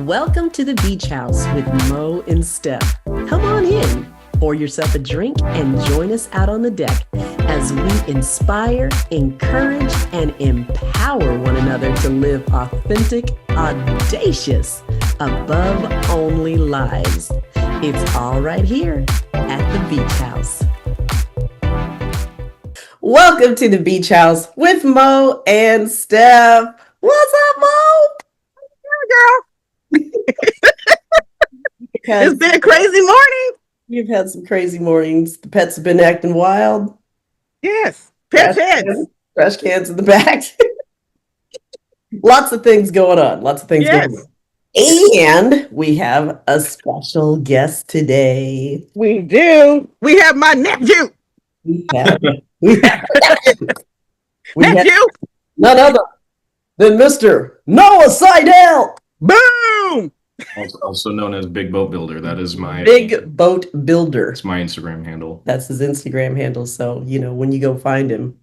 Welcome to the Beach House with Mo and Steph. Come on in, pour yourself a drink, and join us out on the deck as we inspire, encourage, and empower one another to live authentic, audacious, above-only lives. It's all right here at the Beach House. Welcome to the Beach House with Mo and Steph. What's up, Mo? Girl. It's been a crazy morning. You've had some crazy mornings. The pets have been acting wild. Yes. Pet heads. Trash cans in the back. Lots of things going on. Going on. And we have a special guest today. We do. We have my nephew. We have none other than Mr. Noah Seidel. Boom! Also known as Big Boat Builder. That is my Big Boat Builder. It's my Instagram handle. That's his Instagram handle. So, when you go find him,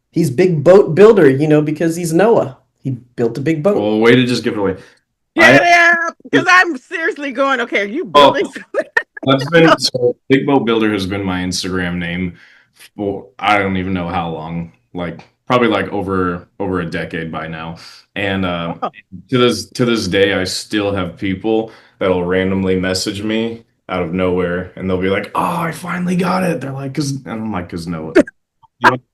he's Big Boat Builder, because he's Noah. He built a big boat. Well, way to just give it away. Yeah, because I'm seriously going, okay, are you building something? Big Boat Builder has been my Instagram name for I don't even know how long. Probably over a decade by now. And to this day, I still have people that'll randomly message me out of nowhere, and they'll be like, "Oh, I finally got it." They're like, "Cause," and I'm like, "Cause Noah."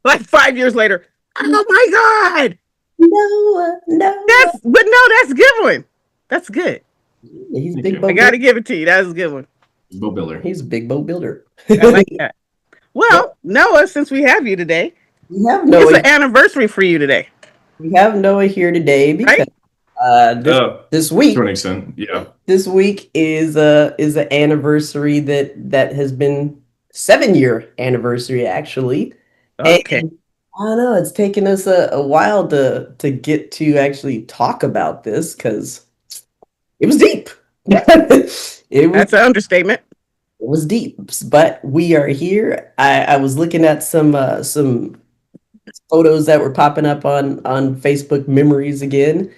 Like 5 years later. Oh my God! Noah. That's a good one. That's good. He's a big boat. I gotta give it to you. That's a good one. Boat Builder. He's a big boat builder. I like that. Well, Noah, since we have you today, we have Noah. It's an anniversary for you today. We have Noah here today because this week, to an extent, yeah. This week is an anniversary that has been 7-year anniversary actually. Okay. And I don't know. It's taken us a while to get to actually talk about this because it was deep. That's an understatement. It was deep, but we are here. I was looking at some photos that were popping up on Facebook memories again,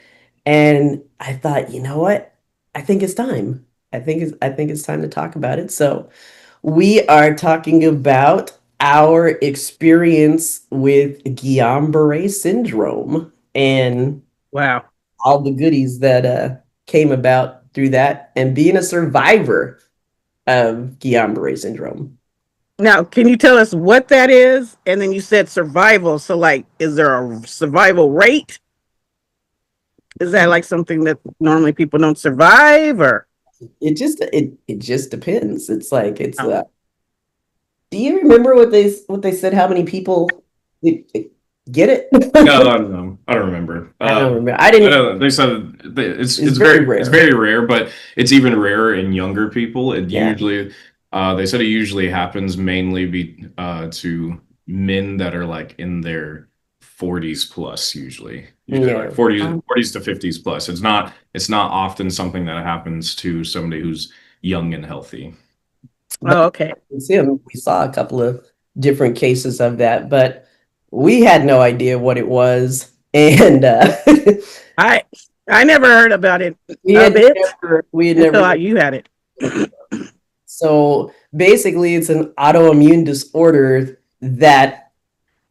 and I thought, you know what? I think it's time. I think it's time to talk about it. So we are talking about our experience with Guillain-Barré Syndrome and wow, all the goodies that came about through that, and being a survivor of Guillain-Barré Syndrome. Now, can you tell us what that is? And then you said survival. So, is there a survival rate? Is that something that normally people don't survive, or? It just depends. It's do you remember what they said? How many people get it? No, I don't remember. I don't remember. They said it's very rare. It's very rare, but it's even rarer in younger people. Usually, they said it usually happens mainly to men that are in their 40s plus. Usually 40s to 50s plus. It's not often something that happens to somebody who's young and healthy. Oh, okay. We saw a couple of different cases of that, but we had no idea what it was, and I never heard about it. We had never thought you had it. So basically, it's an autoimmune disorder that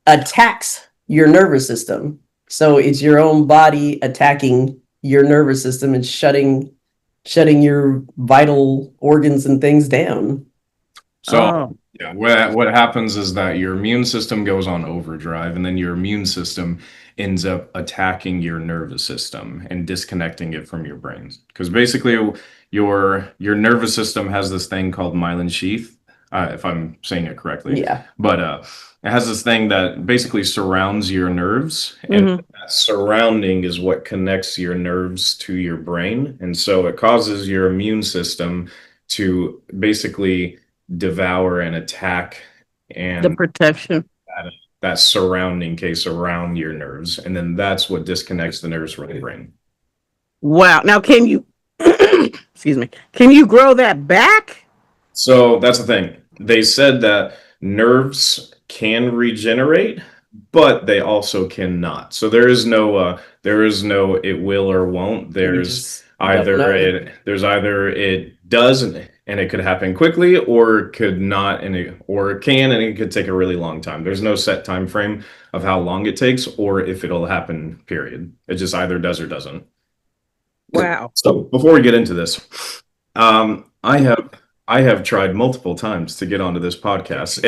attacks your nervous system. So it's your own body attacking your nervous system and shutting your vital organs and things down. So what happens is that your immune system goes on overdrive, and then your immune system ends up attacking your nervous system and disconnecting it from your brain. Because basically, your nervous system has this thing called myelin sheath, if I'm saying it correctly. Yeah. But it has this thing that basically surrounds your nerves, and that surrounding is what connects your nerves to your brain, and so it causes your immune system to basically devour and attack and the protection that surrounding case around your nerves, and then that's what disconnects the nerves from the brain. Wow. Now, can you excuse me, can you grow that back? So that's the thing. They said that nerves can regenerate, but they also cannot. So there is no it will or won't. There's either it does and it could happen quickly, or it could not, or it can and it could take a really long time. There's no set time frame of how long it takes or if it'll happen, period. It just either does or doesn't. Wow. So before we get into this, I have tried multiple times to get onto this podcast.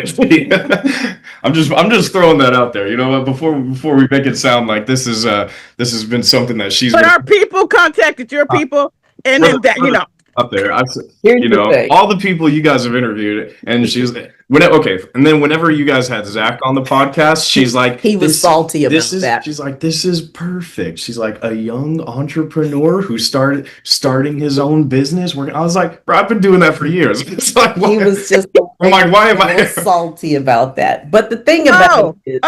I'm just throwing that out there. You know what? Before we make it sound like this has been something that she's. But our people contacted your people, and then that up there. All the people you guys have interviewed, and she's okay. And then whenever you guys had Zach on the podcast, she's like, he was salty about that. She's like, this is perfect. She's like, a young entrepreneur who starting his own business. I was like, bro, I've been doing that for years. It's like, he was just. I'm like, why am I salty about that? But the thing about it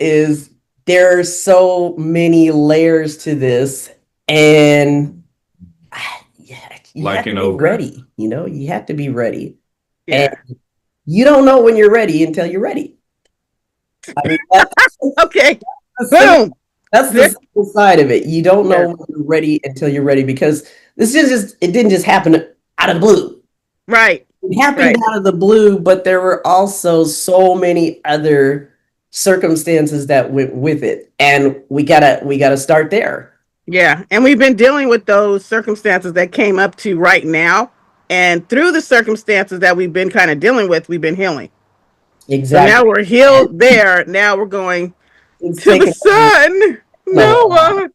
is there are so many layers to this. And you have to be ready. You have to be ready. Yeah. And you don't know when you're ready until you're ready. I mean, okay. Boom. That's the simple side of it. You don't know when you're ready until you're ready, because it didn't just happen out of the blue. Right. It happened out of the blue, but there were also so many other circumstances that went with it. And we gotta start there. Yeah, and we've been dealing with those circumstances that came up to right now, and through the circumstances that we've been kind of dealing with, we've been healing. Exactly. So now we're healed there. Now we're going to the sun. Noah.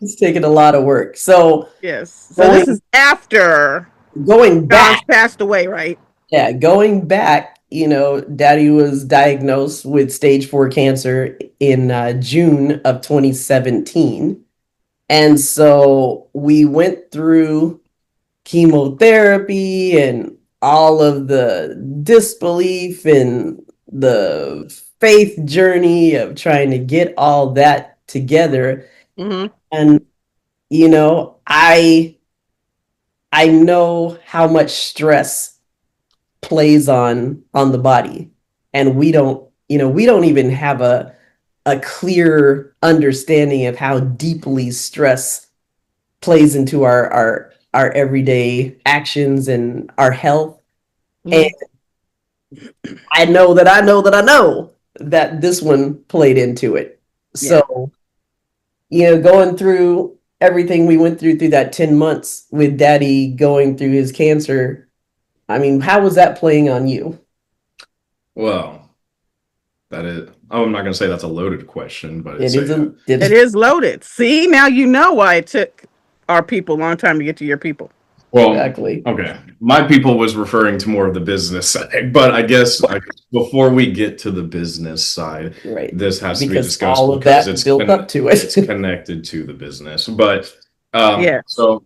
It's taken a lot of work. So yes. So this is after going back. John's passed away, right? Yeah, going back. Daddy was diagnosed with stage 4 cancer in June of 2017. And so we went through chemotherapy and all of the disbelief and the faith journey of trying to get all that together. Mm-hmm. And, I know how much stress plays on the body. And we don't even have a clear understanding of how deeply stress plays into our everyday actions and our health. Mm-hmm. And I know that this one played into it. Yeah. So, going through everything we went through that 10 months with Daddy going through his cancer, I mean, how was that playing on you? Well, I'm not going to say that's a loaded question, but it is loaded. See, now you know why it took our people a long time to get to your people. Well, exactly. Okay. My people was referring to more of the business side, but I guess before we get to the business side, this has to be discussed all of because it's built up to it. It's connected to the business. But so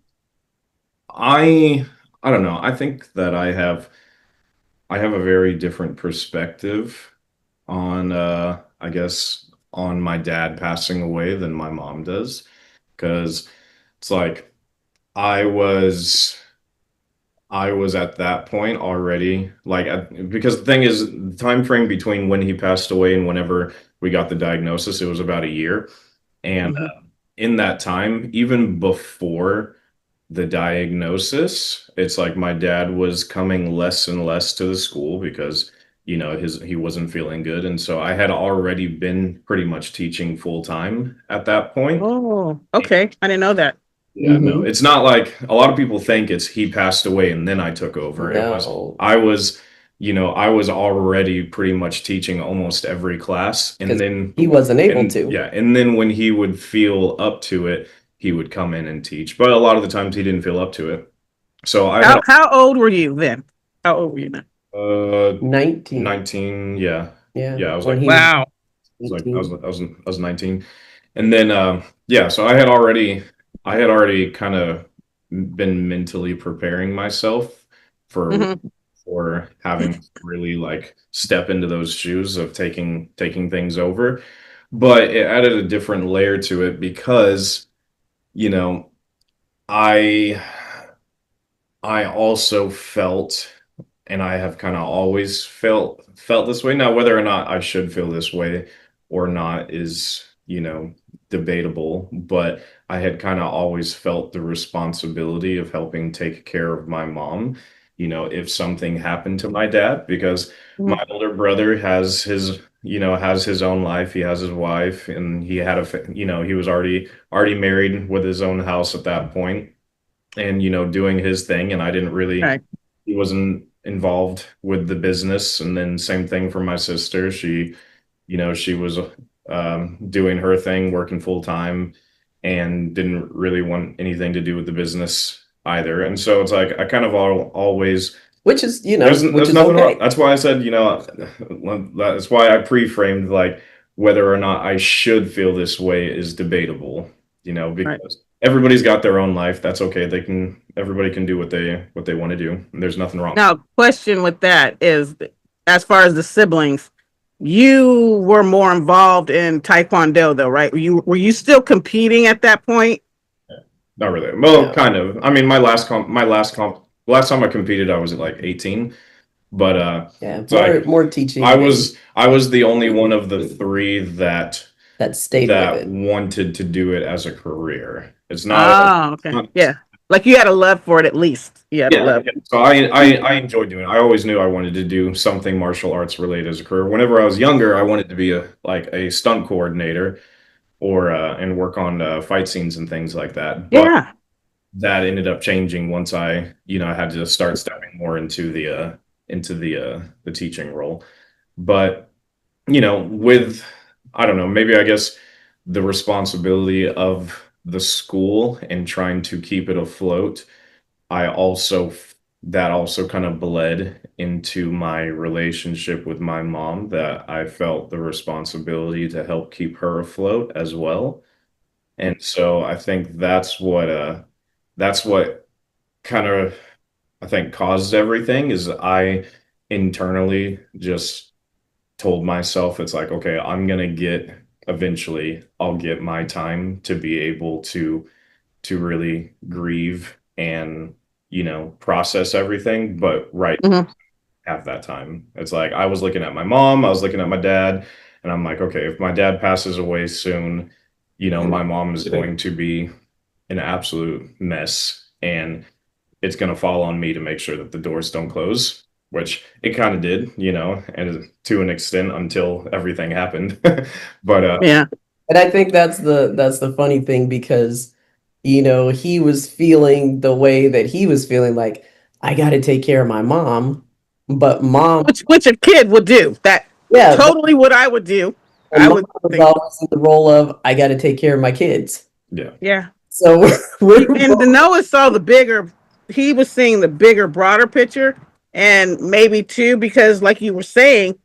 I don't know. I think that I have a very different perspective on I guess on my dad passing away than my mom does, because it's like I was at that point already, because the thing is, the time frame between when he passed away and whenever we got the diagnosis, it was about a year. And in that time, even before the diagnosis, it's like my dad was coming less and less to the school because he wasn't feeling good. And so I had already been pretty much teaching full time at that point. Oh, okay. I didn't know that. Yeah, no, it's not like a lot of people think it's he passed away and then I took over. No. I was already pretty much teaching almost every class, and then he wasn't able to. Yeah, and then when he would feel up to it, he would come in and teach. But a lot of the times he didn't feel up to it. So how old were you then? How old were you then? 19. 19, yeah. Yeah. Yeah, I was like, wow. I was 19. And then so I had already kind of been mentally preparing myself for having to really step into those shoes of taking things over. But it added a different layer to it because I also felt and I have kind of always felt this way. Now, whether or not I should feel this way or not is, debatable, but I had kind of always felt the responsibility of helping take care of my mom, if something happened to my dad, because my older brother has his own life. He has his wife, and he had he was already married with his own house at that point, and doing his thing, and I didn't really Right. he wasn't involved with the business. And then same thing for my sister. She was doing her thing, working full time, and didn't really want anything to do with the business either. And so it's like I kind of always, which is there's nothing wrong. That's why I said, that's why I pre-framed like whether or not I should feel this way is debatable, because everybody's got their own life. That's okay. Everybody can do what they want to do. There's nothing wrong. Now, question with that is, as far as the siblings, you were more involved in Taekwondo, though, right? Were you still competing at that point? Not really. Well, kind of. I mean, last time I competed, I was at like 18. But more teaching. I was the only one of the three that stayed with it, wanted to do it as a career. It's not. Okay. Yeah. Like you had a love for it, at least. Yeah. So I enjoyed doing it. I always knew I wanted to do something martial arts related as a career. Whenever I was younger, I wanted to be a stunt coordinator or and work on fight scenes and things like that. But that ended up changing once I had to start stepping more into the teaching role. But with, I don't know, maybe I guess the responsibility of the school and trying to keep it afloat, that also kind of bled into my relationship with my mom, that I felt the responsibility to help keep her afloat as well. And so I think that's what kind of, I think, caused everything. Is I internally just told myself, it's like, okay, eventually I'll get my time to be able to really grieve and process everything, but have that time. It's like I was looking at my mom, I was looking at my dad, and I'm like, okay, if my dad passes away soon, my mom is going to be an absolute mess, and it's going to fall on me to make sure that the doors don't close, which it kind of did, and to an extent until everything happened. But yeah. And I think that's the funny thing, because he was feeling the way that he was feeling, like, I got to take care of my mom, but mom, which a kid would do. That totally what I would do. I would think always in the role of, I got to take care of my kids. Yeah. So and Noah saw the bigger. He was seeing the bigger, broader picture, and maybe too, because like you were saying,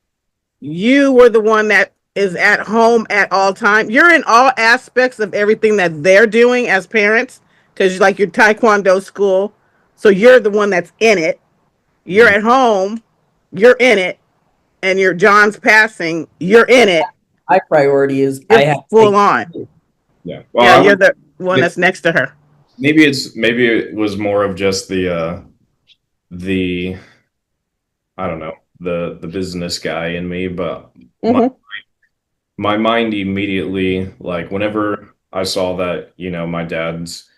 you were the one that is at home at all time. You're in all aspects of everything that they're doing as parents, because like your Taekwondo school, so you're the one that's in it. You're at home, you're in it, and your John's passing, you're in it. My priority is I have full on. Yeah. Well, you're the one that's next to her. Maybe it was more of just the I don't know, the business guy in me, but my mind immediately, like whenever I saw that, my dad's,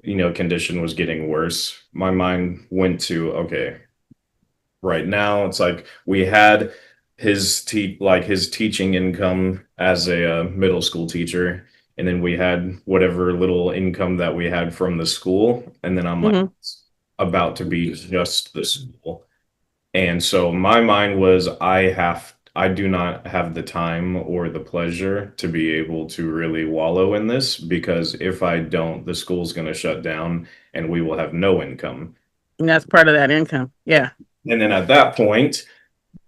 condition was getting worse, my mind went to, okay, right now it's like we had his teaching income as a middle school teacher, and then we had whatever little income that we had from the school, and then I'm like, it's about to be just the school. And so my mind was, I do not have the time or the pleasure to be able to really wallow in this, because if I don't, the school's going to shut down and we will have no income. And that's part of that income. Yeah. And then at that point,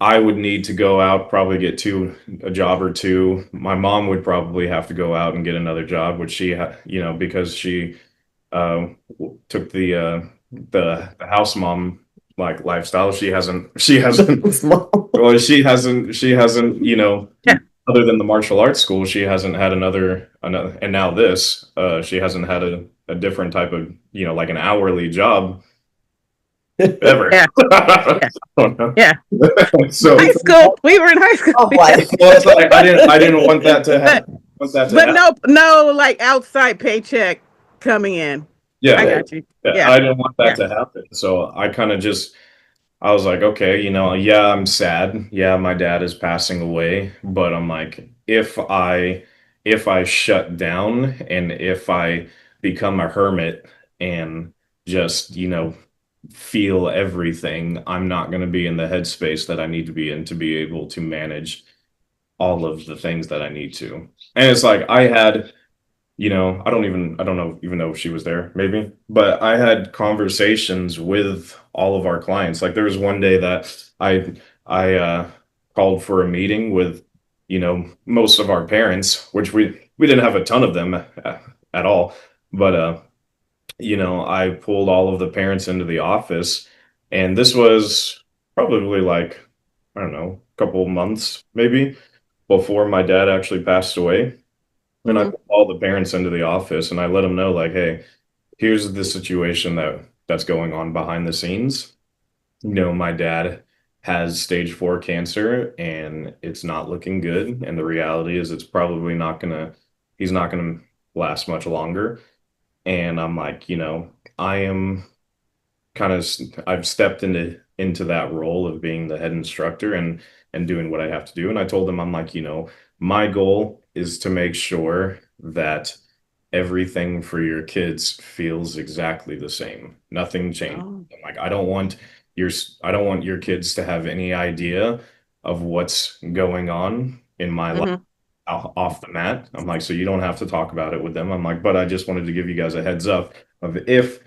I would need to go out, probably get a job or two. My mom would probably have to go out and get another job, which she, because she took the house mom like lifestyle. She hasn't well, she hasn't other than the martial arts school, she hasn't had another, and now this, she hasn't had a different type of, like an hourly job ever. Yeah. Yeah. Yeah. So High school. We were in high school. Oh boy. well, it's like I didn't want that to happen. But no, like outside paycheck coming in. Yeah, I got you. yeah, Yeah. I didn't want that Yeah. to happen. So I kind of just I was like, okay, yeah, I'm sad. Yeah, my dad is passing away, but I'm like, if I shut down and if I become a hermit and just, feel everything, I'm not going to be in the headspace that I need to be in to be able to manage all of the things that I need to. And it's like I had I don't know even know if she was there, maybe, but I had conversations with all of our clients. Like there was one day that I called for a meeting with, most of our parents, which we didn't have a ton of them at all, but I pulled all of the parents into the office, and this was probably like, I don't know, a couple of months maybe before my dad actually passed away. And I Mhm. put all the parents into the office and I let them know, like, hey, here's the situation that's going on behind the scenes. My dad has stage 4 cancer and it's not looking good. And the reality is it's probably he's not gonna last much longer. And I'm like, I am kind of I've stepped into that role of being the head instructor and doing what I have to do. And I told them, I'm like, my goal is to make sure that everything for your kids feels exactly the same. Nothing changed. Oh. I'm like, your I don't want your kids to have any idea of what's going on in my life Mhm. off the mat. I'm like, so you don't have to talk about it with them. I'm like, but I just wanted to give you guys a heads up of if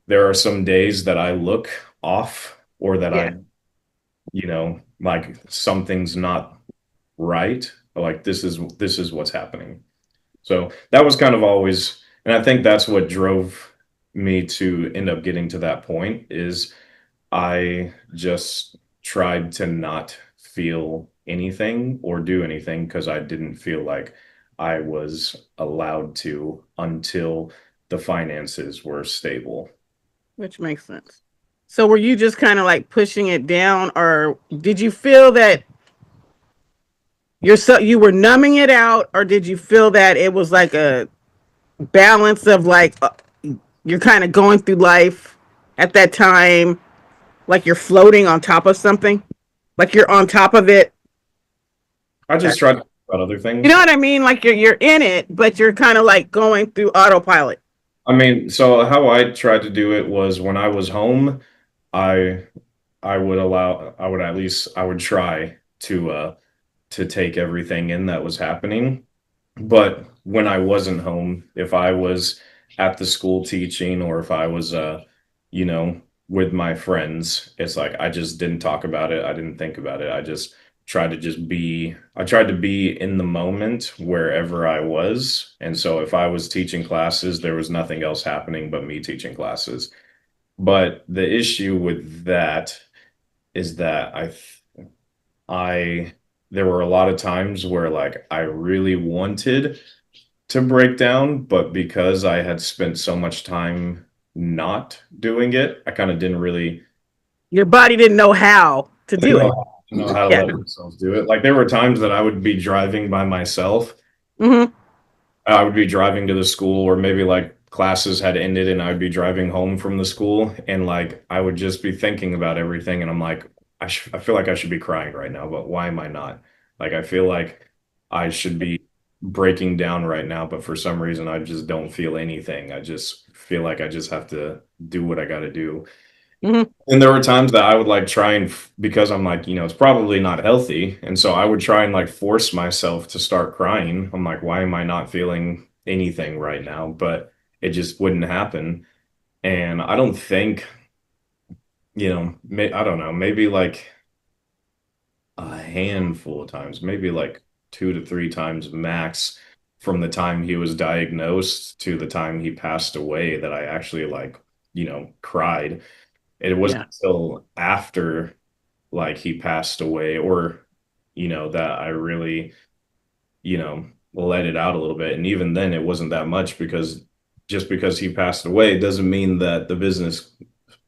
there are some days that I look off or that Yeah. like something's not right, like this is what's happening. So that was kind of always, and I think that's what drove me to end up getting to that point is I just tried to not feel anything or do anything because I didn't feel like I was allowed to until the finances were stable. Which makes sense. So were you just kind of like pushing it down, or did you feel that you were numbing it out, or did you feel that it was like a balance of like you're kind of going through life at that time like you're floating on top of something, like you're on top of it? I just tried to think about other You things. know what I mean? Like you're in it, but you're kind of like going through autopilot. I mean, so how I tried to do it was when I was home, I I would try to take everything in that was happening. But when I wasn't home, if I was at the school teaching or if I was you know, with my friends, it's like I just didn't talk about it. I didn't think about it. I tried to be in the moment wherever I was. And so if I was teaching classes, there was nothing else happening but me teaching classes. But the issue with that is that I there were a lot of times where like I really wanted to break down, but because I had spent so much time not doing it, I kind of didn't really Your body didn't know how to do it. know how to Yeah. let myself do it. Like there were times that I would be driving by myself. Hmm. I would be driving to the school, or maybe like classes had ended and I'd be driving home from the school, and like I would just be thinking about everything, and I'm like, I feel like I should be crying right now, but why am I not? Like I feel like I should be breaking down right now, but for some reason I just don't feel anything. I just feel like I just have to do what I got to do. Hmm. And there were times that I would like try and because I'm like, it's probably not healthy. And so I would try and like force myself to start crying. I'm like, why am I not feeling anything right now? But it just wouldn't happen. And I don't think, I don't know, maybe like a handful of times, maybe like 2 to 3 times max from the time he was diagnosed to the time he passed away that I actually like, cried. It wasn't Yeah. until after like he passed away or that I really let it out a little bit, and even then it wasn't that much because just because he passed away doesn't mean that the business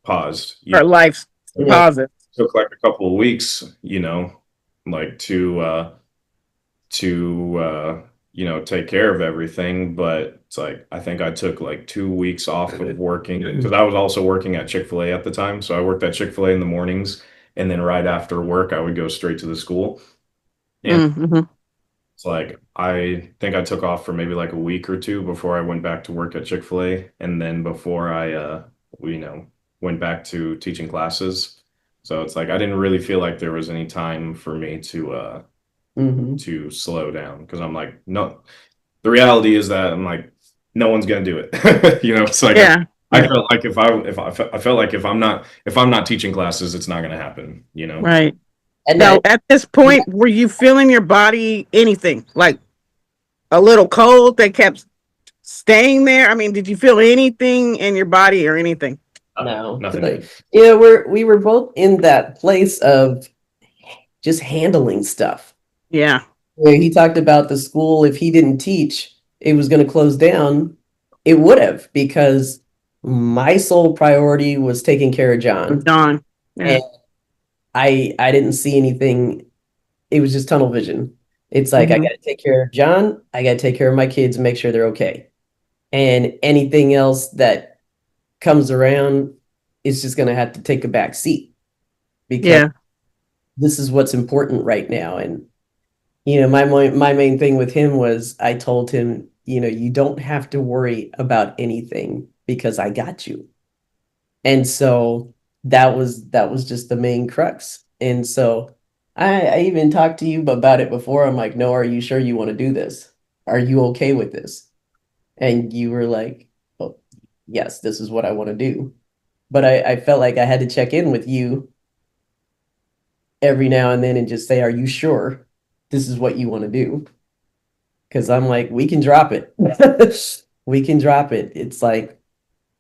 paused. Her life's paused. Took like a couple of weeks, like take care of everything. But it's like, I think I took like 2 weeks off of working because I was also working at Chick-fil-A at the time. So I worked at Chick-fil-A in the mornings, and then right after work, I would go straight to the school. And it's like, I think I took off for maybe like a week or two before I went back to work at Chick-fil-A. And then before I, went back to teaching classes. So it's like, I didn't really feel like there was any time for me to slow down, because I'm like, no, the reality is that I'm like, no one's gonna do it. It's like, I felt like I felt like if I'm not teaching classes, it's not gonna happen. Right. And now, at this point, were you feeling your body anything like a little cold that kept staying there? I mean, did you feel anything in your body or anything? No, nothing. We were both in that place of just handling stuff. Yeah. He talked about the school. If he didn't teach, it was going to close down. It would have, because my sole priority was taking care of John. Yeah. And I didn't see anything. It was just tunnel vision. It's like, I got to take care of John. I got to take care of my kids and make sure they're okay. And anything else that comes around is just going to have to take a back seat, because this is what's important right now. And, my main thing with him was, I told him, you don't have to worry about anything because I got you. And so that was just the main crux. And so I even talked to you about it before. I'm like, no, are you sure you want to do this? Are you okay with this? And you were like, oh, yes, this is what I want to do. But I felt like I had to check in with you every now and then and just say, are you sure this is what you want to do? Because I'm like, we can drop it. We can drop it. It's like,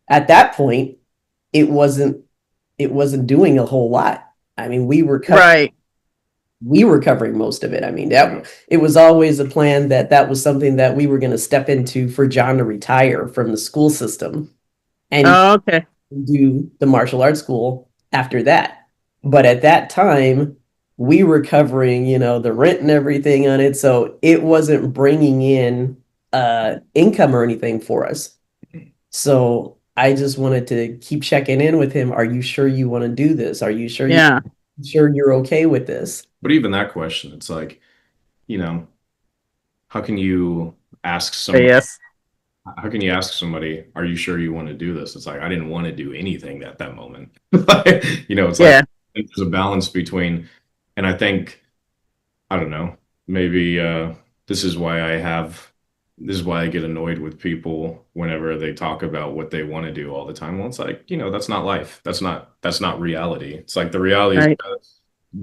at that point, it wasn't doing a whole lot. I mean, we were covering most of it. I mean, it was always a plan that was something that we were going to step into for John to retire from the school system and do the martial arts school after that. But at that time, we were covering, the rent and everything on it. So it wasn't bringing in income or anything for us. So I just wanted to keep checking in with him. Are you sure you want to do this? Are you sure you're okay with this? But even that question, it's like, how can you ask somebody? How can you ask somebody, are you sure you want to do this? It's like, I didn't want to do anything at that moment. It's like, there's a balance between, and I think, I don't know, maybe this is why I get annoyed with people whenever they talk about what they want to do all the time. Well, it's like, that's not life. That's not reality. It's like, the reality is,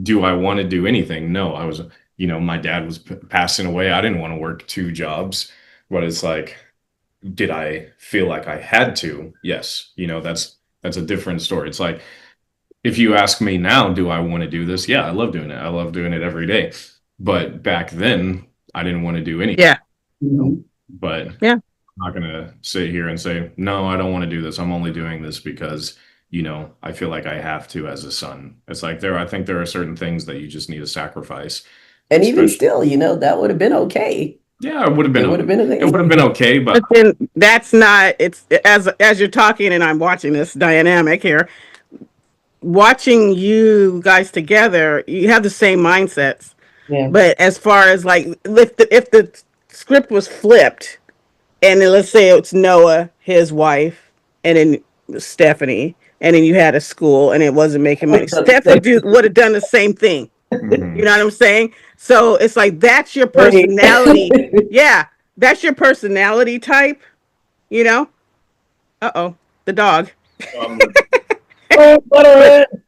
do I want to do anything? No, I was, my dad was passing away. I didn't want to work 2 jobs, but it's like, did I feel like I had to? Yes. That's a different story. It's like, if you ask me now, do I want to do this? Yeah, I love doing it. I love doing it every day. But back then, I didn't want to do anything. Yeah. But I'm not going to sit here and say, no, I don't want to do this. I'm only doing this because, I feel like I have to as a son. It's like, I think there are certain things that you just need to sacrifice. And even still, that would have been okay. Yeah, it would have been. It would have been okay, but then that's not. It's as you're talking and I'm watching this dynamic here. Watching you guys together, you have the same mindsets. Yeah. But as far as like, if the script was flipped, and then let's say it's Noah, his wife, and then Stephanie, and then you had a school and it wasn't making money, Steph would have done the same thing. Mm-hmm. You know what I'm saying? So it's like, that's your personality. Yeah, that's your personality type. The dog.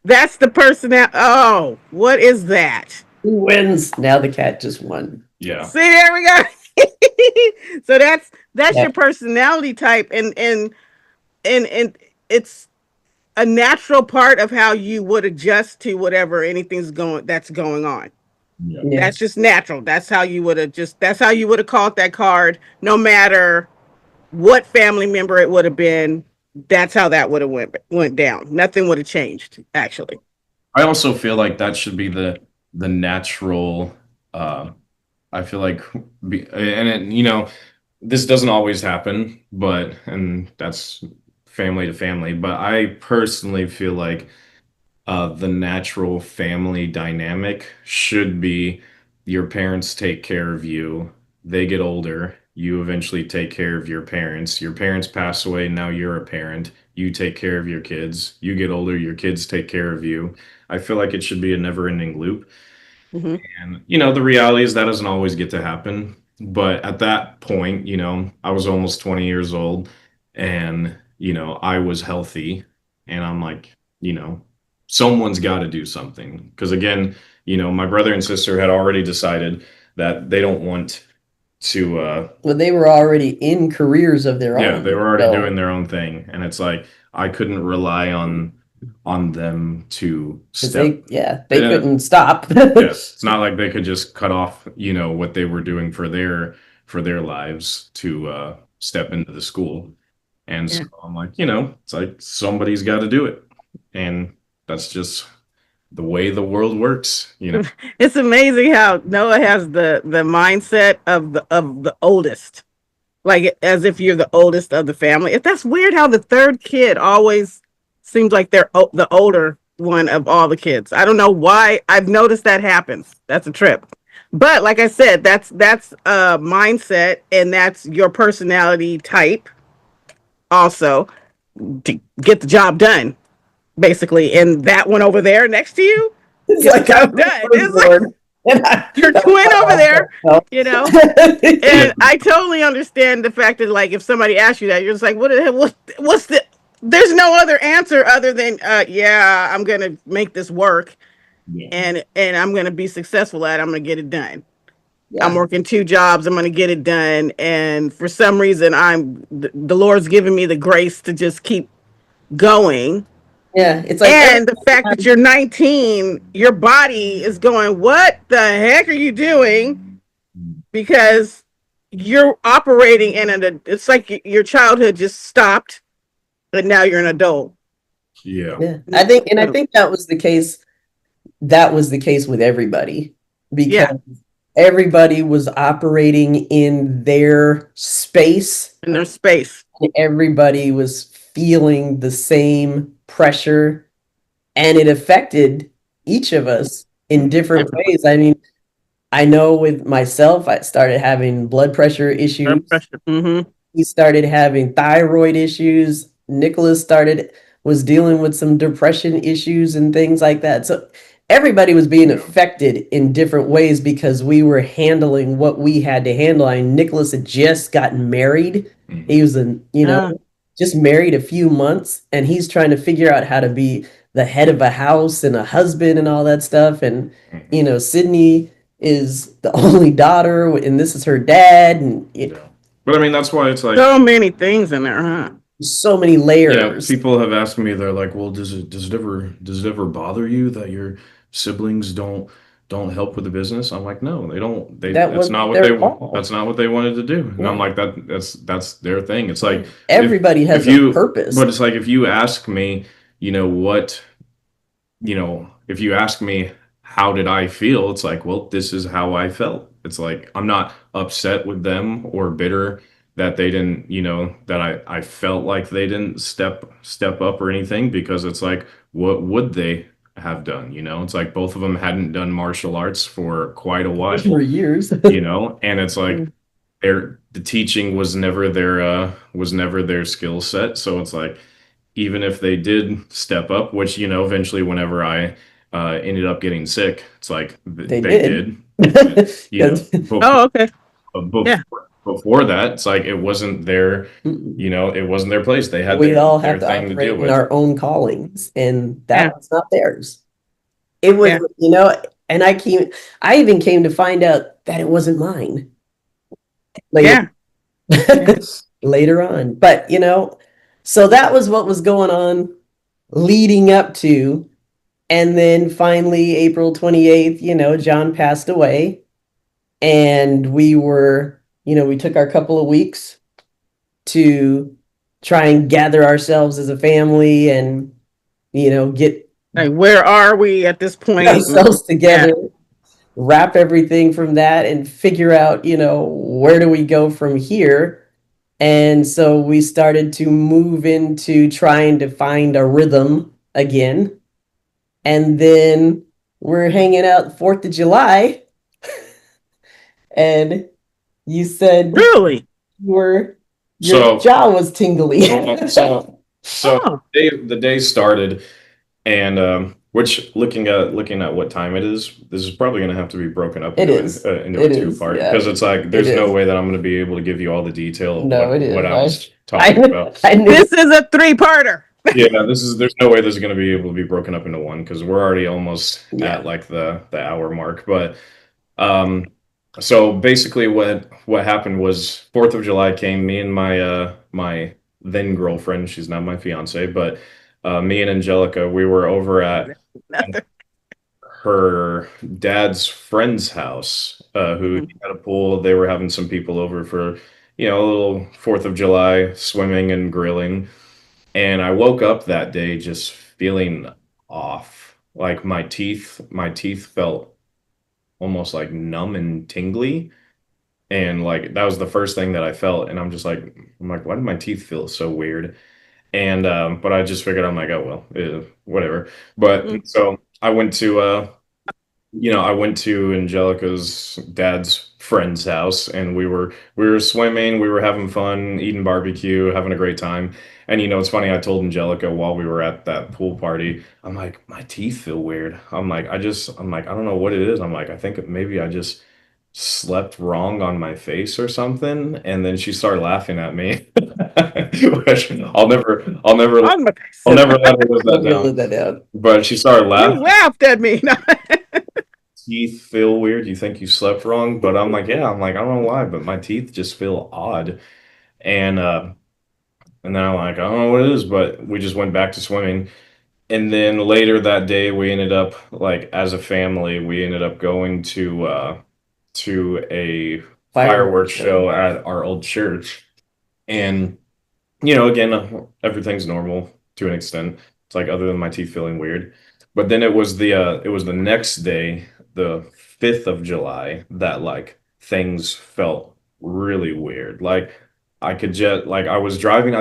That's the personality. Oh, what is that? Who wins? Now the cat just won. Yeah. See, there we go. So that's your personality type, and it's a natural part of how you would adjust to whatever that's going on. Yeah. That's just natural. That's how you would have called that card, no matter what family member it would have been. that's how that would have went down. Nothing would have changed, actually. I also feel like that should be the natural. I feel like, this doesn't always happen, and that's family to family. But I personally feel like the natural family dynamic should be your parents take care of you, they get older, you eventually take care of your parents pass away, now you're a parent, you take care of your kids, you get older, your kids take care of you. I feel like it should be a never ending loop. Mm-hmm. And, the reality is that doesn't always get to happen. But at that point, I was almost 20 years old and, I was healthy. And I'm like, someone's got to do something. Because again, my brother and sister had already decided that they don't want to. Well, they were already in careers of their own. Yeah, they were already doing their own thing. And it's like, I couldn't rely on them to step. They couldn't stop. Yes, it's not like they could just cut off, what they were doing for their lives to step into the school. And so I'm like, it's like somebody's got to do it. And that's just the way the world works, It's amazing how Noah has the mindset of the oldest. Like as if you're the oldest of the family. That's weird how the third kid always seems like they're the older one of all the kids. I don't know why. I've noticed that happens. That's a trip. But like I said, that's a mindset and that's your personality type also to get the job done, basically. And that one over there next to you, It's like I'm done. It's like your twin over there, And I totally understand the fact that, like, if somebody asks you that, you're just like, what's the? There's no other answer other than, I'm gonna make this work, and I'm gonna be successful at it. I'm gonna get it done. Yeah. I'm working 2 jobs. I'm gonna get it done, and for some reason, the Lord's giving me the grace to just keep going. Yeah, it's like, and the fact that you're 19, your body is going, what the heck are you doing? Because you're operating it's like your childhood just stopped, but now you're an adult. Yeah. I think that was the case. That was the case with everybody, because everybody was operating in their space. Everybody was feeling the same pressure, and it affected each of us in different ways. I mean, I know with myself, I started having blood pressure issues. Mm-hmm. He started having thyroid issues. Nicholas was dealing with some depression issues and things like that. So everybody was being affected in different ways because we were handling what we had to handle. I mean, Nicholas had just gotten married. He was just married a few months, and he's trying to figure out how to be the head of a house and a husband and all that stuff. And, Sydney is the only daughter, and this is her dad. And But I mean, that's why it's like so many things in there, huh? So many layers. People have asked me, they're like, well, does it ever bother you that your siblings don't help with the business? I'm like, no, they don't. That's not what they wanted to do. And I'm like, that's their thing. It's like everybody has a purpose. But it's like, if you ask me, if you ask me how did I feel, it's like, well, this is how I felt. It's like, I'm not upset with them or bitter that they didn't, that I felt like they didn't step up or anything, because it's like, what would they have done? It's like both of them hadn't done martial arts for quite a while, for years, and it's like the teaching was never their skill set. So it's like, even if they did step up, which, eventually whenever I ended up getting sick, it's like they did. Oh, okay. Before that, it's like it wasn't their, it wasn't their place. They had we all have to operate in our own callings, and that's not theirs. It was, and I even came to find out that it wasn't mine later. Later on. But so that was what was going on leading up to, and then finally April 28th, John passed away, and we were, we took our couple of weeks to try and gather ourselves as a family and, get Like, where are we at this point? ourselves Yeah. together, wrap everything from that and figure out, where do we go from here? And so we started to move into trying to find a rhythm again. And then we're hanging out 4th of July. And you said Really? your So jaw was tingly. so Oh. the day started, and which looking at what time it is, this is probably going to have to be broken up It into is. into It a is, two-part, yeah. because it's like there's It no is. way that I'm going to be able to give you all the detail of No, it is. what I was I talking about. knew. This is a 3-parter. Yeah, there's no way this is going to be able to be broken up into one, because we're already almost Yeah. at like the hour mark. But um, so basically what happened was 4th of July came, me and my then girlfriend, she's not my fiance, but me and Angelica, we were over at Nothing. her dad's friend's house, who Mhm. had a pool. They were having some people over for, a little 4th of July swimming and grilling. And I woke up that day just feeling off. Like my teeth felt almost like numb and tingly. And like that was the first thing that I felt. And I'm like, why do my teeth feel so weird? And but I just figured, I'm like, oh well, whatever. But so I went to Angelica's dad's friend's house, and we were swimming, we were having fun, eating barbecue, having a great time. And it's funny, I told Angelica while we were at that pool party, I'm like, my teeth feel weird. I'm like, I don't know what it is. I'm like, I think maybe I just slept wrong on my face or something. And then she started laughing at me. Which I'll never let her live that Never down. live that down. But she started You laughing. laughed at me. Teeth feel weird. You think you slept wrong, but I'm like, yeah. I'm like, I don't know why, but my teeth just feel odd. And and then I'm like, I don't know what it is, but we just went back to swimming. And then later that day, we ended up, like, as a family, we ended up going to a fireworks show at our old church. And again, everything's normal to an extent. It's like, other than my teeth feeling weird. But then it was the next day, the 5th of July, that like things felt really weird. Like I was driving,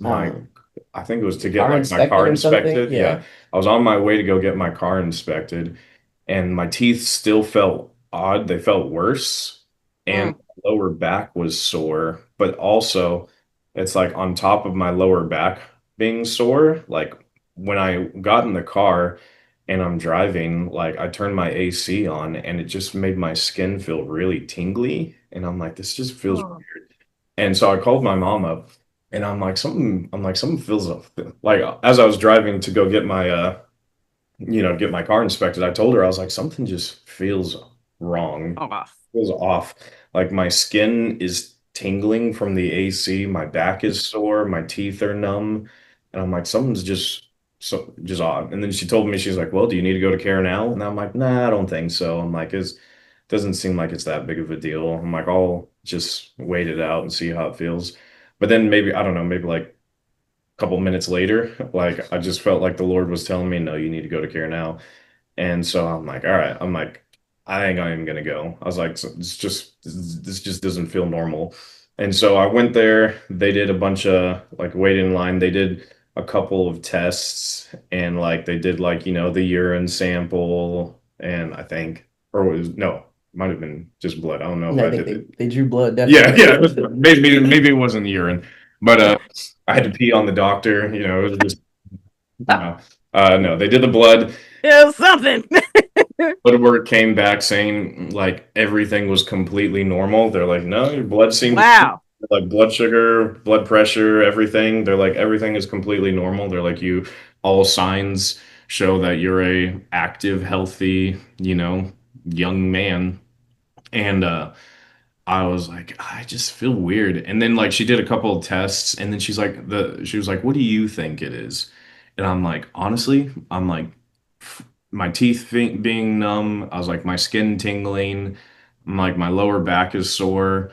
Um, I think it was to get car like my inspected car or something? inspected. Yeah. Yeah. I was on my way to go get my car inspected, and my teeth still felt odd. They felt worse, and my lower back was sore, but also it's like on top of my lower back being sore, like when I got in the car and I'm driving, like I turned my AC on and it just made my skin feel really tingly. And I'm like, this just feels weird. And so I called my mom up, and I'm like, something feels like, as I was driving to go get my get my car inspected, I told her, I was like, something just feels wrong. Oh, Feels off. Like my skin is tingling from the AC, my back is sore, my teeth are numb, and I'm like, something's just odd. And then she told me, she's like, well, do you need to go to care now? And I'm like, nah, I don't think so. I'm like, it doesn't seem like it's that big of a deal. I'm like, I'll just wait it out and see how it feels. But then maybe, I don't know, maybe like a couple minutes later, like I just felt like the Lord was telling me, no, you need to go to care now. And so I'm like, all right. I'm like, I think I am gonna go. I was like, so this just doesn't feel normal. And so I went there. They did a bunch of like wait in line. They did a couple of tests, and like they did like, the urine sample, and I think, or no, might have been just blood. I don't know if I I think did. they drew blood, Yeah, definitely. yeah. Maybe it wasn't urine, but I had to pee on the doctor. It was just no. No, they did the blood. it was something. Blood work came back saying like everything was completely normal. They're like, no, your blood seems Wow. like blood sugar, blood pressure, everything. They're like, everything is completely normal. They're like, all signs show that you're a active, healthy, young man. And I was like, I just feel weird. And then like she did a couple of tests, and then she was like, what do you think it is? And I'm like, honestly, I'm like, my teeth being numb. I was like, my skin tingling. I'm like, my lower back is sore,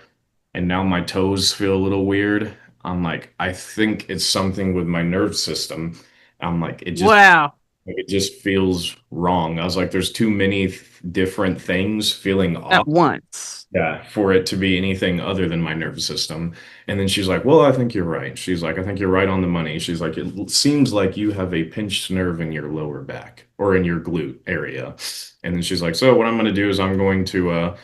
and now my toes feel a little weird. I'm like, I think it's something with my nerve system. I'm like, Wow. it just feels wrong. I was like, there's too many different things feeling off. At once. Yeah, for it to be anything other than my nervous system. And then she's like, well, I think you're right. She's like, I think you're right on the money. She's like, it seems like you have a pinched nerve in your lower back or in your glute area. And then she's like, so what I'm going to do is I'm going to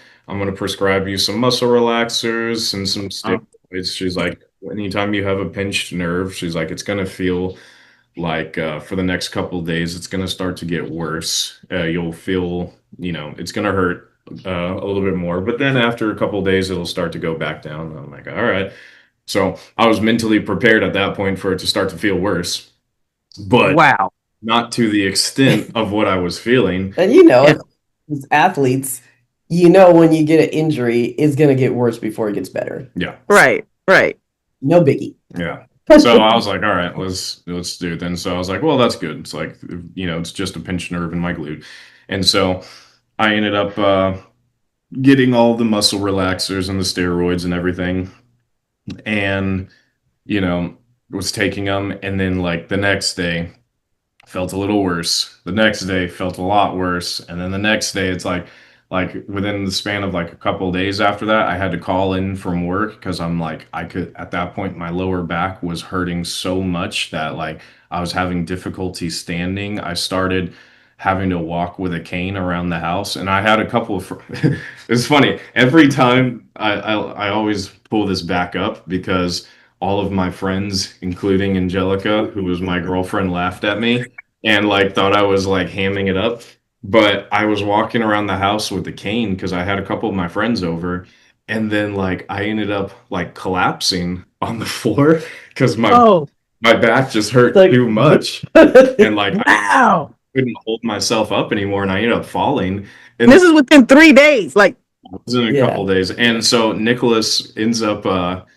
prescribe you some muscle relaxers and some steroids. She's like, anytime you have a pinched nerve, she's like, it's going to feel like for the next couple of days, it's going to start to get worse. You'll feel, it's going to hurt a little bit more, but then after a couple of days, it'll start to go back down. I'm like, all right. So I was mentally prepared at that point for it to start to feel worse, but wow, not to the extent of what I was feeling. And as athletes, when you get an injury, it's going to get worse before it gets better. Yeah. Right. No biggie. Yeah. So I was like, all right, let's do it then. So I was like, well, that's good. It's like, it's just a pinched nerve in my glute. And so I ended up getting all the muscle relaxers and the steroids and everything. And, was taking them. And then like the next day felt a little worse. The next day felt a lot worse. And then the next day, it's like within the span of like a couple of days after that, I had to call in from work because I'm like, at that point, my lower back was hurting so much that like I was having difficulty standing. I started having to walk with a cane around the house. And I had a couple of, it's funny, every time I always pull this back up because all of my friends, including Angelica, who was my girlfriend, laughed at me and like thought I was like hamming it up. But I was walking around the house with the cane because I had a couple of my friends over, and then like I ended up like collapsing on the floor because my back just hurt too much, and like I couldn't hold myself up anymore, and I ended up falling. And this is within 3 days, like it was in a couple of days, and so Nicholas ends up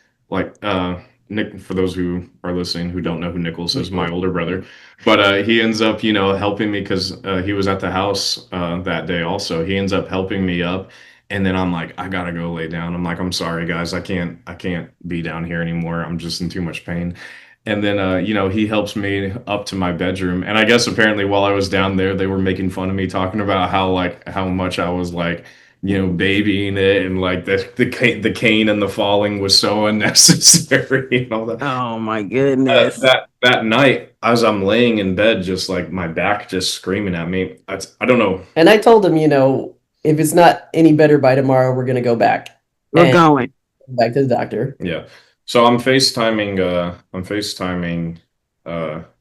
Nick, for those who are listening who don't know who Nicholas is, my older brother, but he ends up, helping me because he was at the house that day also. He ends up helping me up, and then I'm like, I gotta go lay down. I'm like, I'm sorry, guys, I can't be down here anymore. I'm just in too much pain. And then, he helps me up to my bedroom. And I guess apparently while I was down there, they were making fun of me, talking about how much I was like, babying it, and like the cane and the falling was so unnecessary and all that. Oh my goodness. That night, as I'm laying in bed, just like my back just screaming at me. I don't know. And I told him, if it's not any better by tomorrow, we're going to go back. We're going back to the doctor. Yeah. So I'm FaceTiming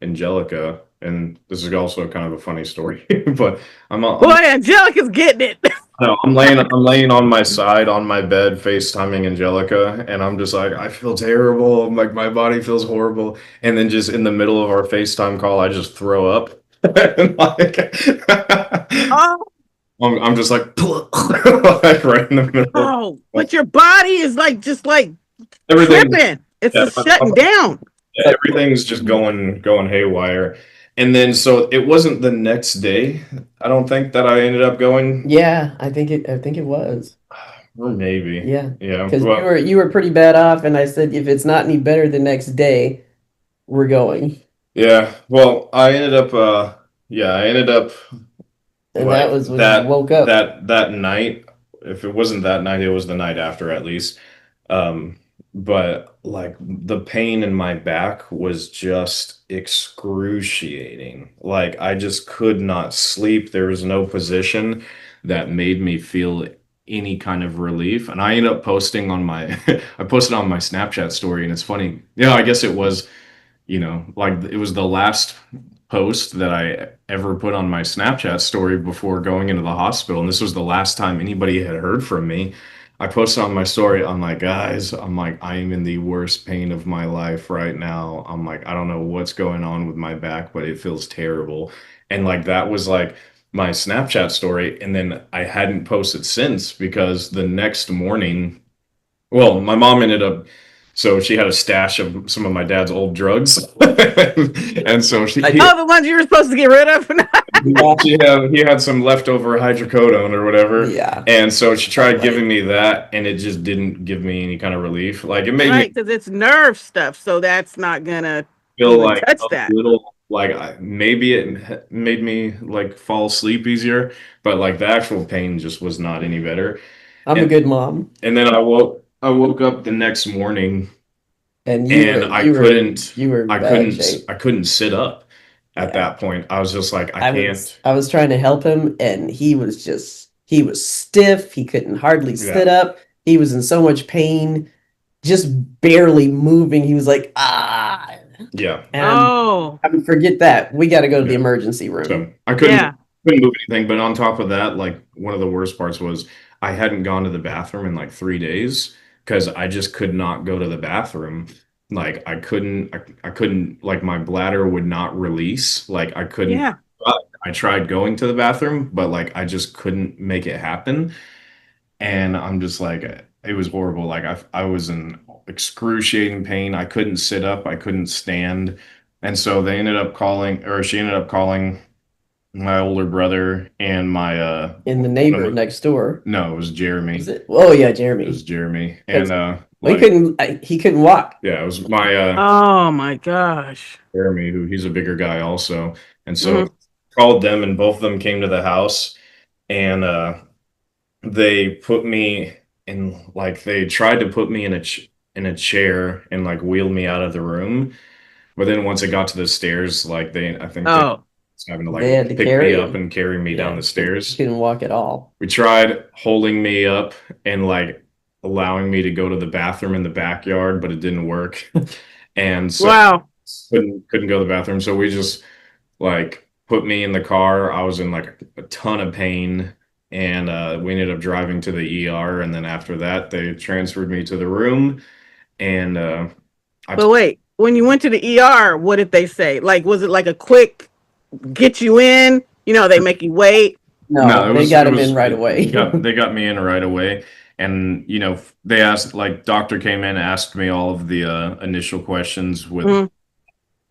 Angelica, and this is also kind of a funny story, but boy, Angelica's getting it. No, I'm laying on my side on my bed, FaceTiming Angelica, and I'm just like, I feel terrible. I'm like, my body feels horrible. And then just in the middle of our FaceTime call, I just throw up. And like, I'm just like, like right in the middle. Oh, but your body is like just like everything. Tripping. It's just shutting down. Yeah, everything's just going haywire. And then so it wasn't the next day, I don't think, that I ended up going. Yeah, I think it was. Or maybe. Yeah. Yeah. Because you were pretty bad off, and I said if it's not any better the next day, we're going. Yeah. Well, I ended up and like, that was when you woke up. That night. If it wasn't that night, it was the night after at least. But like the pain in my back was just excruciating. Like I just could not sleep. There was no position that made me feel any kind of relief. And I ended up posting on my I posted on my Snapchat story, and it's funny. I guess it was, like it was the last post that I ever put on my Snapchat story before going into the hospital. And this was the last time anybody had heard from me. I posted on my story, I'm like, guys, I am in the worst pain of my life right now. I'm like, I don't know what's going on with my back, but it feels terrible. And like, that was like my Snapchat story. And then I hadn't posted since because the next morning, well, my mom ended up, so she had a stash of some of my dad's old drugs. And so the ones you were supposed to get rid of. He had some leftover hydrocodone or whatever. Yeah. And so she tried giving me that, and it just didn't give me any kind of relief. Like, it made me Right, because it's nerve stuff, so that's not gonna feel even like touch a that. little, like, maybe it made me like fall asleep easier, but like the actual pain just was not any better. I'm a good mom. And then I woke up the next morning, And and you were in bad shape. I couldn't sit up at Yeah. that point. I was just like, I can't. I was trying to help him, and he was stiff. He couldn't hardly sit up. He was in so much pain, just barely moving. He was like, ah. Yeah. And Oh, I would forget that. We got to go to the emergency room. So I couldn't yeah. move anything. But on top of that, like, one of the worst parts was I hadn't gone to the bathroom in like 3 days because I just could not go to the bathroom. Like, I couldn't, like, my bladder would not release. Like, I couldn't. Yeah. I tried going to the bathroom, but like I just couldn't make it happen. And I'm just like, it was horrible. Like, I was in excruciating pain. I couldn't sit up. I couldn't stand. And so she ended up calling my older brother and my And the neighbor next door. No, it was Jeremy. Was it? Oh yeah, Jeremy. It was Jeremy. And he couldn't walk. yeah, it was my Oh my gosh. Jeremy, who he's a bigger guy also. And so called them, and both of them came to the house, and they put me in, like, they tried to put me in a chair and like wheel me out of the room. But then once it got to the stairs, like, I think they was having to like They had to pick carry me him. up and carry me down the stairs. He couldn't walk at all. We tried holding me up and like allowing me to go to the bathroom in the backyard, but it didn't work. And so Wow. couldn't go to the bathroom. So we just like put me in the car. I was in like a ton of pain, and we ended up driving to the ER. And then after that, they transferred me to the room. And But wait, when you went to the ER, what did they say? Like, was it like a quick get you in? You know, they make you wait. No, they got him in right away. They got me in right away. And, you know, they asked, like, doctor came in, asked me all of the initial questions with,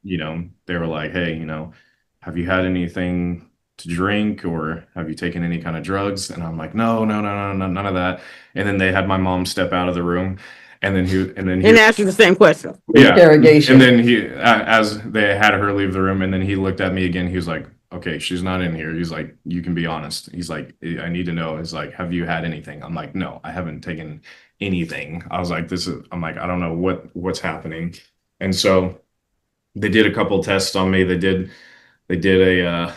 you know, they were like, hey, you know, have you had anything to drink, or have you taken any kind of drugs? And I'm like, no, none of that. And then they had my mom step out of the room, and then he asked you the same question. Yeah. Interrogation. And then as they had her leave the room, and then he looked at me again. He was like, okay, she's not in here. He's like, you can be honest. He's like, I need to know. He's like, have you had anything? I'm like, no, I haven't taken anything. I was like, I'm like, I don't know what's happening. And so they did a couple tests on me. They did a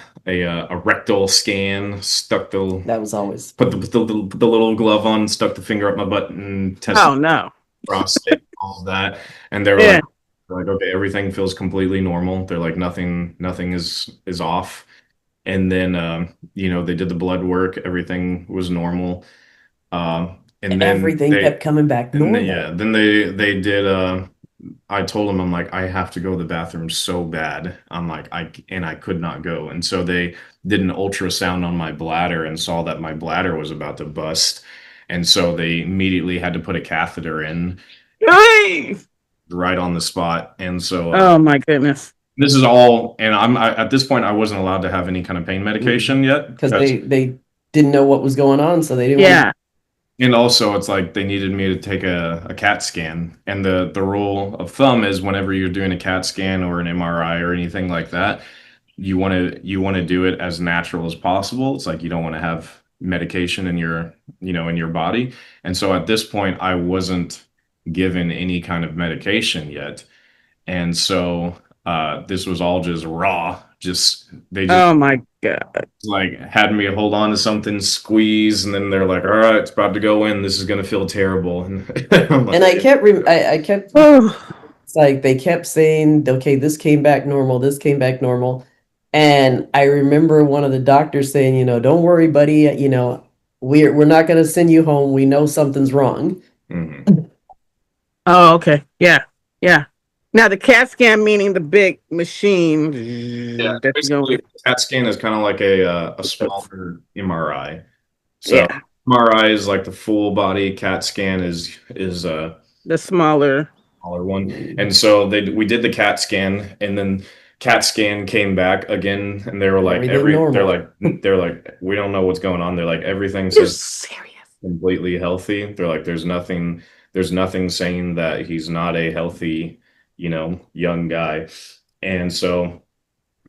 rectal scan, that was always put the little glove on, stuck the finger up my butt, and tested. Oh no. Prostate, all of that. And they were like, okay, everything feels completely normal. They're like, nothing is off. And then you know, they did the blood work, everything was normal. And then everything kept coming back normal. Then they did I told them, I'm like, I have to go to the bathroom so bad. I'm like, I could not go. And so they did an ultrasound on my bladder and saw that my bladder was about to bust. And so they immediately had to put a catheter in right on the spot. And so oh my goodness. This is all, and at this point I wasn't allowed to have any kind of pain medication yet, because they didn't know what was going on, so they didn't And also, it's like they needed me to take a CAT scan. And the rule of thumb is whenever you're doing a CAT scan or an MRI or anything like that, you want to do it as natural as possible. It's like you don't want to have medication in your body. And so at this point, I wasn't given any kind of medication yet. And so this was all just raw. Oh my God. Like, had me hold on to something, squeeze, and then they're like, all right, it's about to go in. This is going to feel terrible. And like, I kept it's like they kept saying, okay, this came back normal. This came back normal. And I remember one of the doctors saying, you know, don't worry, buddy. You know, we're not going to send you home. We know something's wrong. Mm-hmm. Oh, okay. Yeah. Now the CAT scan, meaning the big machine. Yeah, basically, CAT scan is kind of like a smaller MRI. So MRI is like the full body. CAT scan is the smaller one. And so we did the CAT scan, and then CAT scan came back again, and they were like, they're like, we don't know what's going on. They're like, everything says serious. Completely healthy. They're like, there's nothing saying that he's not a healthy, young guy. And so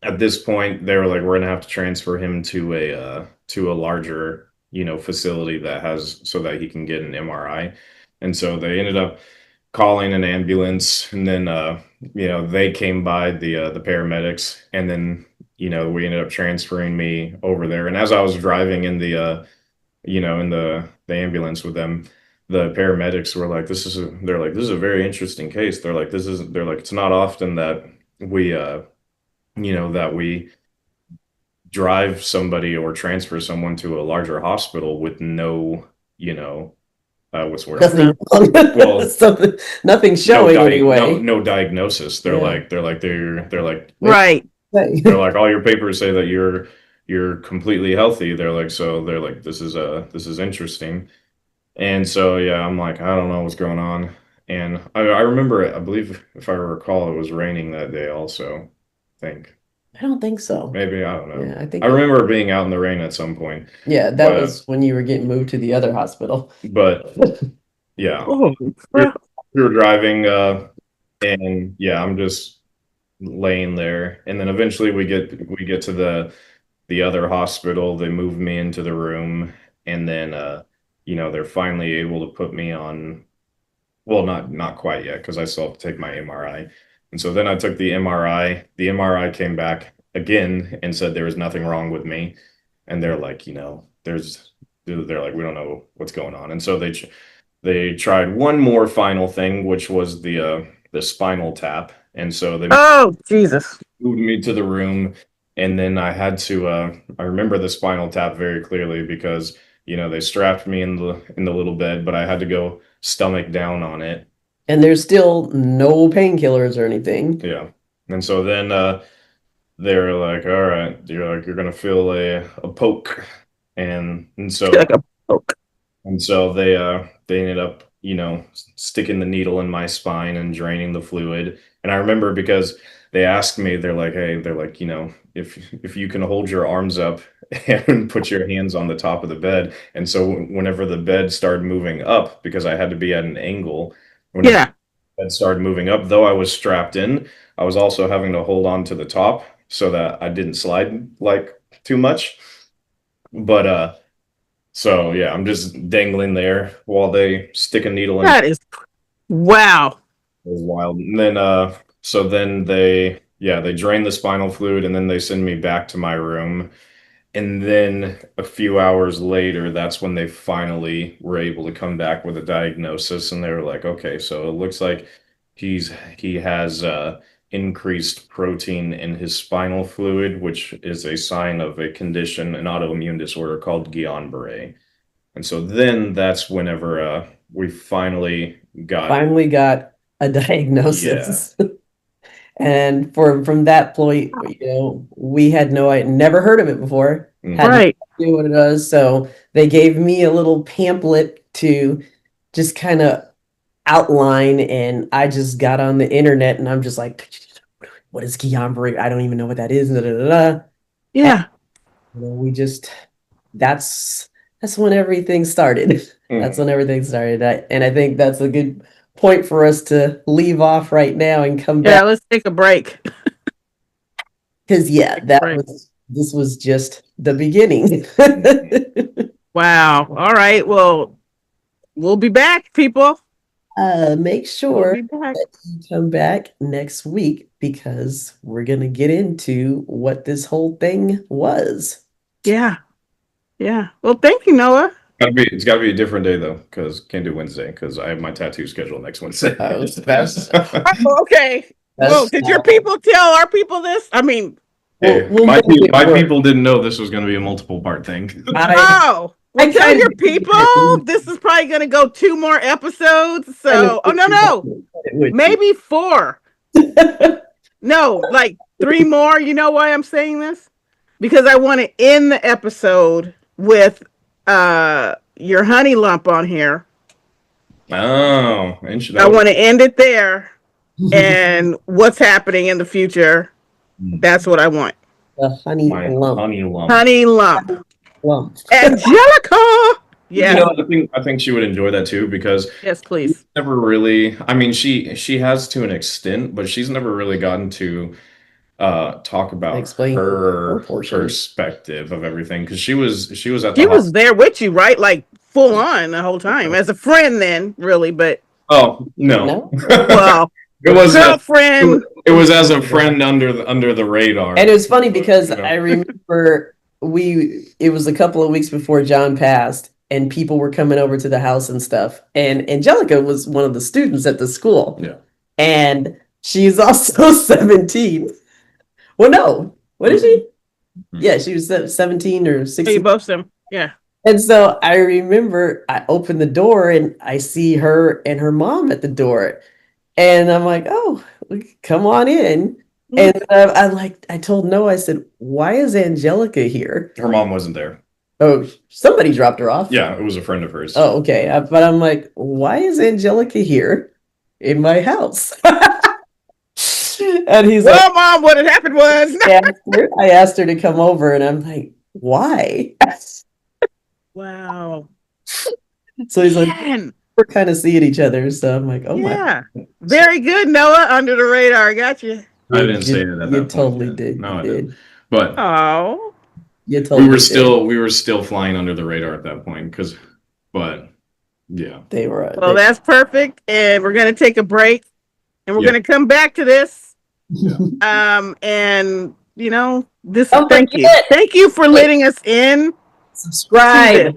at this point, they were like, we're gonna have to transfer him to a larger, facility that has so that he can get an MRI. And so they ended up calling an ambulance, and then they came by, the paramedics, and then we ended up transferring me over there. And as I was driving in the ambulance with them, the paramedics were like, they're like, this is a very interesting case. They're like, it's not often that we that we drive somebody or transfer someone to a larger hospital with no, what's the word? Nothing Well, nothing showing anyway. No diagnosis. They're like Right. they're like, all your papers say that you're completely healthy. They're like, this is interesting. And so yeah, I'm like, I don't know what's going on. And I remember, I believe, if I recall, it was raining that day also, I think. I don't think so. Maybe, I don't know. Yeah, I remember being out in the rain at some point. Yeah, that was when you were getting moved to the other hospital. But yeah, Oh, we were driving, and yeah, I'm just laying there, and then eventually we get to the other hospital. They move me into the room, and then they're finally able to put me on. Well, not quite yet, because I still have to take my MRI. And so then I took the MRI. The MRI came back again and said there was nothing wrong with me. And they're like, they're like, we don't know what's going on. And so they tried one more final thing, which was the spinal tap. And so they Jesus moved me to the room, and then I had to I remember the spinal tap very clearly, because they strapped me in the little bed, but I had to go stomach down on it. And there's still no painkillers or anything. Yeah. And so then they're like, all right, you're gonna feel a poke. And so like a poke. And so they ended up, sticking the needle in my spine and draining the fluid. And I remember, because they asked me, they're like, hey, if you can hold your arms up and put your hands on the top of the bed. And so whenever the bed started moving up, because I had to be at an angle, when the bed started moving up, though I was strapped in, I was also having to hold on to the top so that I didn't slide like too much. But so yeah, I'm just dangling there while they stick a needle in. That is wow. It was wild. And then so then they drain the spinal fluid, and then they send me back to my room. And then a few hours later, that's when they finally were able to come back with a diagnosis, and they were like, okay, so it looks like he has increased protein in his spinal fluid, which is a sign of a condition, an autoimmune disorder called Guillain-Barré. And so then that's whenever we finally got a diagnosis. Yeah. And from that point, we had never heard of it before. Had no idea what it was. So they gave me a little pamphlet to just kind of outline, and I just got on the internet, and I'm just like, what is Guillain-Barré? I don't even know what that is. Yeah. And, that's when everything started. That's when everything started. And I think that's a good point for us to leave off right now and come back. Yeah, let's take a break. Because this was just the beginning. Wow. All right. Well, we'll be back, people. Make sure that you come back next week, because we're gonna get into what this whole thing was. Yeah. Yeah. Well, thank you, Noah. It's got to be a different day, though, because can't do Wednesday, because I have my tattoo scheduled next Wednesday. Okay. Well, did your people tell our people this? I mean, hey, my people didn't know this was going to be a multiple part thing. Well, tell your people this is probably going to go 2 more episodes. So, no, maybe 4. No, like 3 more. You know why I'm saying this? Because I want to end the episode with your honey lump on here. Oh, I want to end it there, and what's happening in the future That's what I want. The honey My lump. honey lump. Honey lump. Lump. Angelica. Yes. I think she would enjoy that too, because Yes, please. never really, I mean, she has to an extent, but she's never really gotten to talk about Explain her her portion. perspective of everything, because she was at the She was there with you, right? Like full on the whole time as a friend, then really, but oh no. well, It was girlfriend. it was as a friend under the radar. And it was funny because You know. I remember it was a couple of weeks before John passed, and people were coming over to the house and stuff. And Angelica was one of the students at the school. Yeah. And she's also 17. Well, no. What is she? Yeah, she was 17 or 16. You both them. Yeah. And so I remember I opened the door and I see her and her mom at the door. And I'm like, oh, come on in. And I told Noah, I said, why is Angelica here? Her mom wasn't there. Oh, somebody dropped her off. Yeah, it was a friend of hers. Oh, okay. But I'm like, why is Angelica here in my house? And he's well, Mom, what had happened was I asked her to come over, and I'm like, why? wow. So he's like, Man. we're kind of seeing each other. So I'm like, oh Yeah. Very good, Noah. Under the radar. Got you. I didn't say it at that You point totally yet. did. No, You I did. didn't. But Oh. You totally we were still flying under the radar at that point, but yeah. They were. Well, that's perfect. And we're gonna take a break, and we're gonna come back to this. And you know, thank you for letting us in. Subscribe,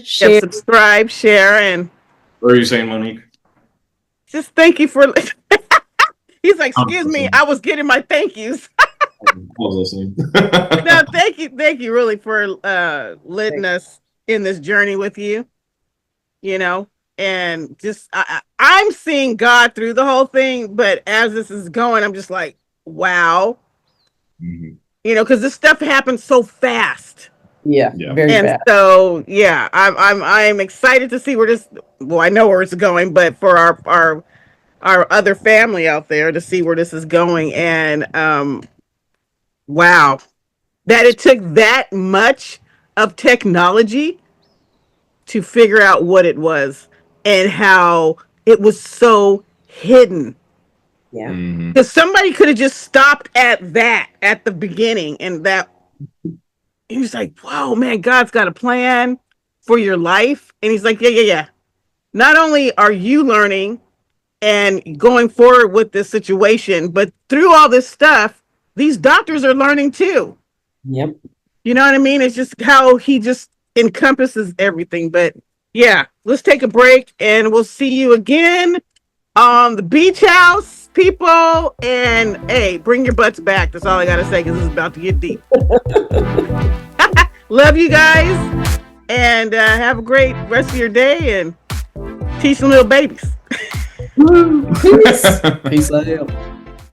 share. Yep, subscribe, share, and What are you saying, Monique? just thank you for. He's like, excuse me, I was getting my thank yous. I was listening. No, thank you, really, for letting us in this journey with you. You know, and just I'm seeing God through the whole thing, but as this is going, I'm just like, wow. Mm-hmm. You know, because this stuff happens so fast. Yeah. Very And fast. so, yeah, I'm excited to see where this. Well, I know where it's going, but for our other family out there to see where this is going, and wow, that it took that much of technology to figure out what it was and how it was so hidden. Yeah. Mm-hmm. Because somebody could have just stopped at that at the beginning, and that he was like, whoa, man, God's got a plan for your life. And he's like, yeah. Not only are you learning and going forward with this situation, but through all this stuff, these doctors are learning too. Yep. You know what I mean? It's just how he just encompasses everything. But yeah, let's take a break and we'll see you again on the beach house, people. And hey, bring your butts back. That's all I got to say, because this is about to get deep. Love you guys, and have a great rest of your day, and teach some little babies. Peace. Peace out.